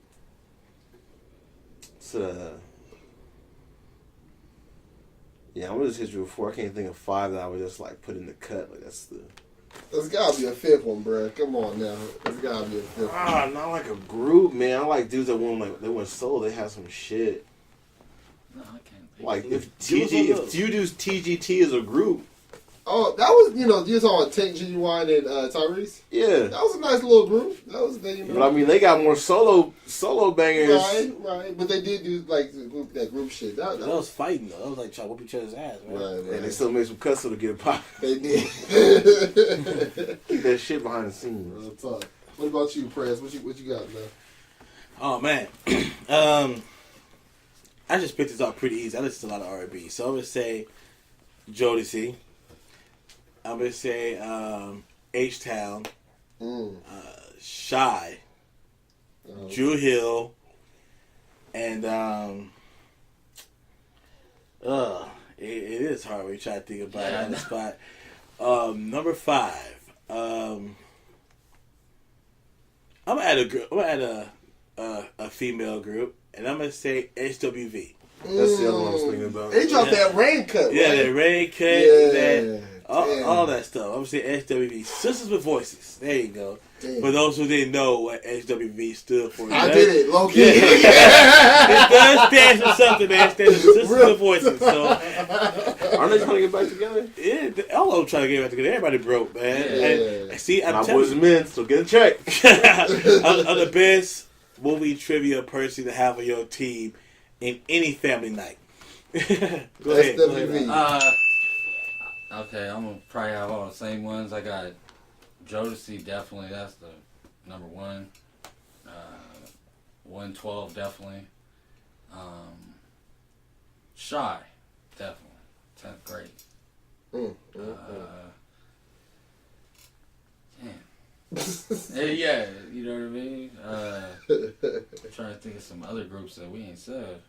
Yeah, I'm gonna just hit you with 4. I can't think of 5 that I would just like put in the cut. Like that's the. There's gotta be a 5th one, bro. Come on now. There's gotta be a 5th one. Not like a group, man. I like dudes that went solo. They have some shit. No, I can't think. Like if you do TGT as a group. Oh, that was, you know, you're talking about Tank, Genuine, and Tyrese? Yeah. That was a nice little group. That was the, you know. But I mean, they got more solo bangers. Right. But they did do, like, that group shit. That was fighting, though. That was like trying to whoop each other's ass, man. Right. And they still made some cuts so to get pop. They did. Keep that shit behind the scenes. Real talk. What about you, Prez? What you got, man? Oh, man. I just picked this up pretty easy. I listen to a lot of R&B. So I'm going to say Jodeci. I'm going to say H-Town, Shy, Drew Hill, and it is hard when you try to think about it on the spot. Number 5, I'm gonna add a female group, and I'm gonna say HWV. That's the other one I was thinking about. They dropped that rain cut. Yeah, right? that rain cut, Yeah. all that stuff. I'm gonna say HWV, Sisters with Voices. There you go. Damn. For those who didn't know what HWV stood for, I did it, low key. It does stand for something, man. It stands for Sisters with Voices. So, aren't they trying to get back together? yeah, all of them trying to get back together. Everybody broke, man. Yeah. And see, I'm My telling boys you, and men, so get a check. I'm the best movie trivia person to have on your team in any family night. Go ahead. SWV. Okay, I'm gonna probably have all the same ones. I got Jodeci, definitely. That's the number 1. 112, definitely. Shy, definitely. 10th grade. Yeah, you know what I mean? I'm trying to think of some other groups that we ain't said.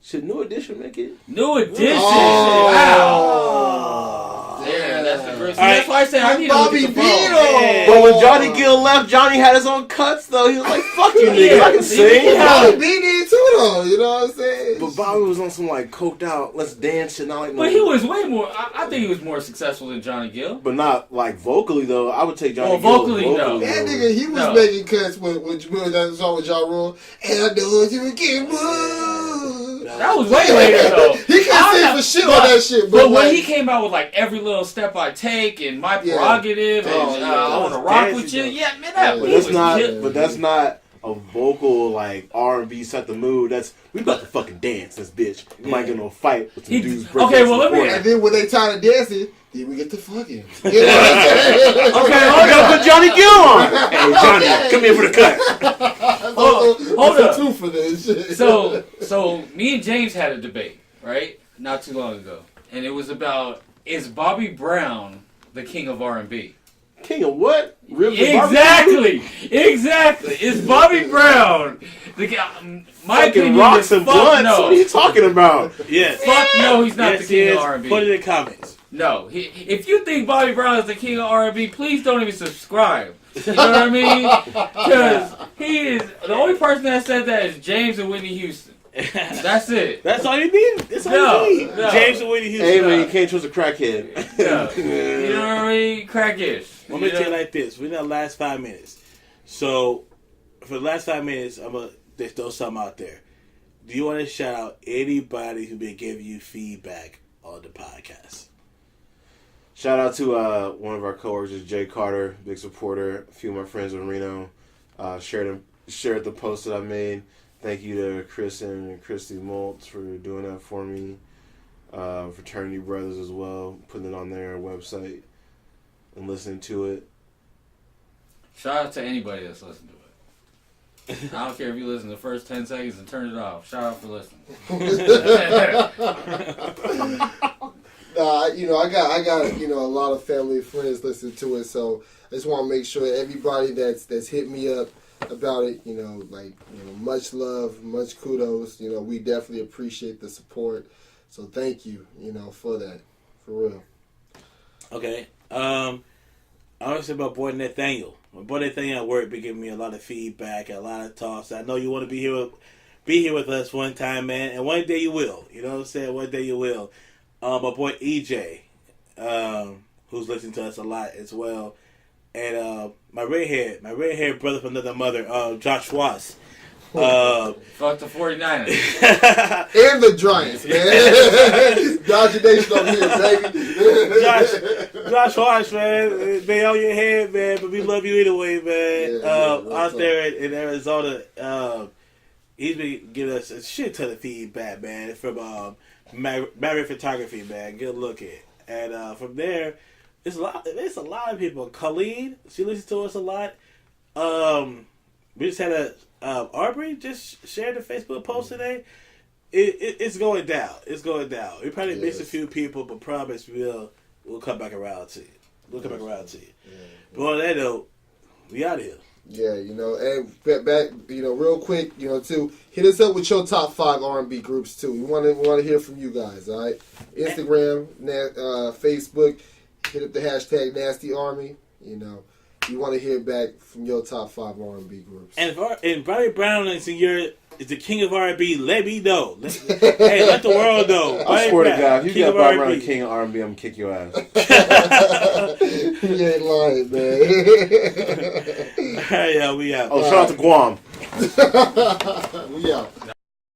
Should New Edition make it? New Edition! Oh. Wow! Yeah, that's the group. That's why I said I need Bobby to look at the phone. Vito. But when Johnny Gill left, Johnny had his own cuts though. He was like, "Fuck you, niggas, I can sing." Bobby B did too, though. You know what I'm saying? But Bobby was on some like coked out, let's dance shit. Not like no. But he was way more. I think he was more successful than Johnny Gill. But not like vocally though. I would take Johnny Gill. Vocally, no. That nigga, he was making cuts with that song with Ja Rule. And I know you can move. That was way later though. He can't sing for shit on that shit. But like, when he came out with like every little step I take and my prerogative and I want to rock with you, yeah, man, that But beat that's was not. hit. But that's not a vocal like R&B set the mood. That's we about to fucking dance this bitch. You might get into a fight with some dudes. Okay, well let me. and then when they tired of dancing, then we get to fucking. You know what I'm saying? Okay, I gotta put Johnny Gill on. Hey Johnny, come here for the cut. Hold That's up. a two for this shit. So me and James had a debate, right? Not too long ago. And it was about, is Bobby Brown the king of R&B? King of what? Ribs Exactly. Is Bobby Brown the king? My Fucking opinion rocks is and fuck blunts. no. What are you talking about? Yes. Fuck no, he's not Yes, the he king is. of R&B. Put it in the comments. No, if you think Bobby Brown is the king of R&B, please don't even subscribe. You know what I mean? Because he is the only person that said that is James and Whitney Houston. That's it. That's all you need. That's all you need. No. James and Whitney Houston. Hey man, you can't trust a crackhead. No. You know what I mean? Crackish. Let me tell you like this. We're in the last 5 minutes. So, for the last 5 minutes, I'm going to throw something out there. Do you want to shout out anybody who been giving you feedback on the podcast? Shout out to one of our coworkers, Jay Carter, big supporter. A few of my friends in Reno shared the post that I made. Thank you to Chris and Christy Maltz for doing that for me. Fraternity Brothers as well, putting it on their website and listening to it. Shout out to anybody that's listening to it. I don't care if you listen to the first 10 seconds and turn it off. Shout out for listening. I got a lot of family and friends listening to it, so I just want to make sure everybody that's hit me up about it, much love, much kudos. We definitely appreciate the support. So thank you, for that, for real. Okay. I want to say about boy Nathaniel. My boy Nathaniel at work been giving me a lot of feedback, a lot of talks. I know you want to be here with us one time, man, and one day you will. You know what I'm saying? One day you will. My boy EJ, who's listening to us a lot as well, and my red haired brother from another mother, Josh Schwartz. Fuck the 49ers. And the Giants, man. Dodger Nation over here, baby. Josh Schwartz, man, they on your head, man, but we love you anyway, man. Out there in Arizona, he's been giving us a shit ton of feedback, man, from Marriott Photography, man. Good looking. And from there, it's a lot of people. Colleen, she listens to us a lot. We just had Aubrey just shared a Facebook post today. It's going down. It's going down. We probably missed a few people, but promise we'll come back around to you. We'll come back around to you. Yeah. But on that note, we out of here. Yeah, and back, real quick, too, hit us up with your top 5 R&B groups too. We want to hear from you guys. All right, Instagram, Facebook, hit up the hashtag Nasty Army. You want to hear back from your top 5 R&B groups. And if Bobby Brown is the king of R&B, let me know. Hey, let the world know. I swear to God, if you got Bobby Brown the king of R&B, I'm gonna kick your ass. You ain't lying, man. All right, we out. Oh, shout out to Guam. We out.